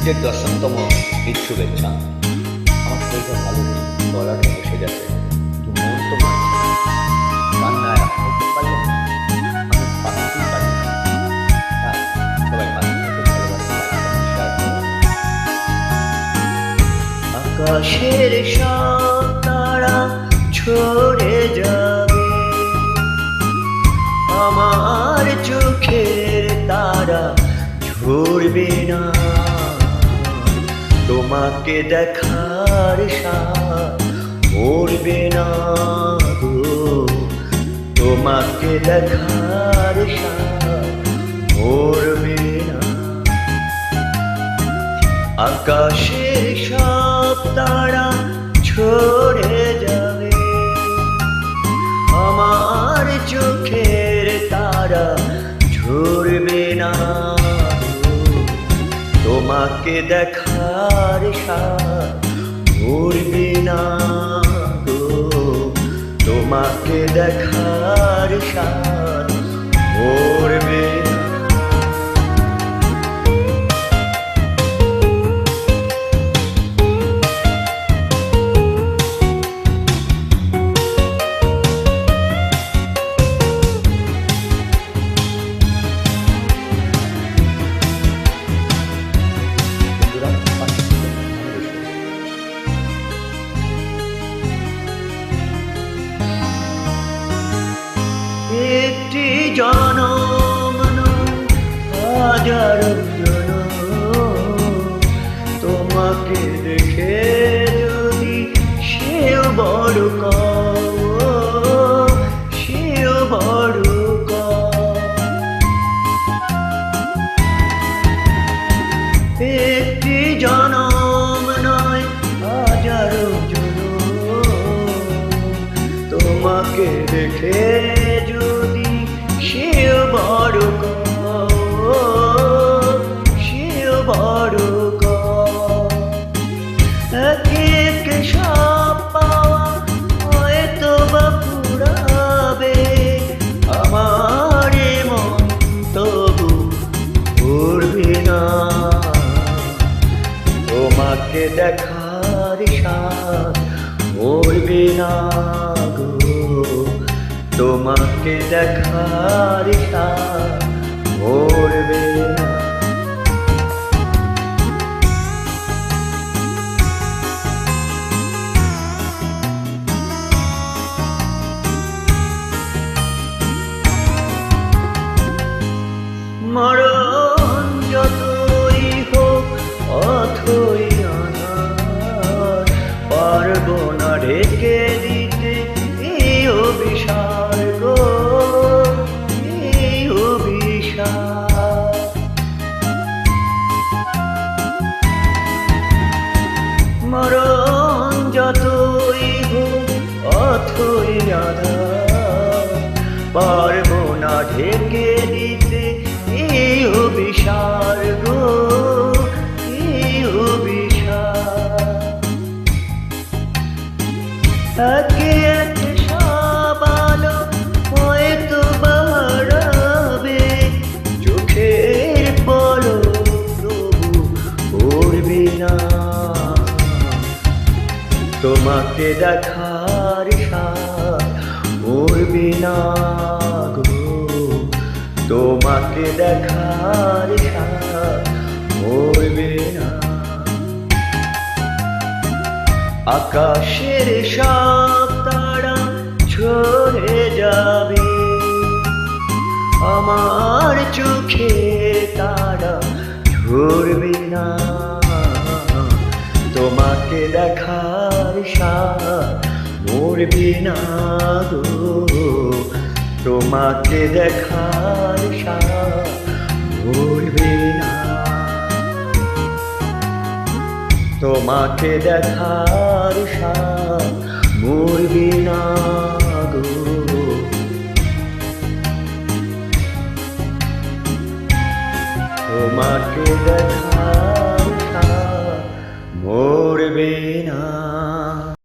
নিজের 10তম ঈদ শুভেচ্ছা। আমার শরীরটা ভালো নেই, গলাটা বসে গেছে, মন তো মানছে না, কান্নায় আটকাতে পারলাম না, আমি বাঁচতেই পারি না। তাই সবাই মাঝে মাঝে ভালোবাসা শেয়ার করো। আকাশের সব তারা ঝরে যাবে, আমার চোখের তারা ঝরবে না। তোমাকে দেখার সাথ মরবে না গো, তোমাকে দেখার সাথ মরবে না। আকাশের সব তারা ঝরে যাবে, আমার চোখের তারা ঝরবে না। তোমাকে দেখার সাথ মরবে না গো, তোমাকে দেখার সাথ মরবে না। একটি জনম নয়, হাজারো জনম, তোমাকে দেখে যদি সেও বড় সেও বড় একটি জনম নয়, হাজারো জনম, তোমাকে দেখে যদি সেও বড় সেও বড় এক সব পাওয়া হয়তো বা পুরাবে, আমার মন তবু ভরবে না। তোমাকে দেখার সাথ মরবে না গো, তোমাকে দেখার সাথ মরবে না। মরণ যতই হোক অথই অনার, পারবো না ঢেকে দিতে এই অভিশাপ গো, এই অভিশাপ। মরণ যতই হোক অথই অনার, পারবো না ঢেকে দিতে এই অভিশাপ গো, এই অভিশাপ। একে একে সব আলো হয়তো বাড়াবে, চোখের পলক তবু পড়বে না। তোমাকে দেখার সাথ মরবে না গো, তোমাকে দেখার সাথ মরবে না। আকাশের সব তারা ঝরে যাবে, আমার চোখে তারা ঝরবে না। তোমাকে দেখার সাথ মরবে না গো, তোমাকে দেখার সাথ মরবে না। তোমাকে দেখার সাথ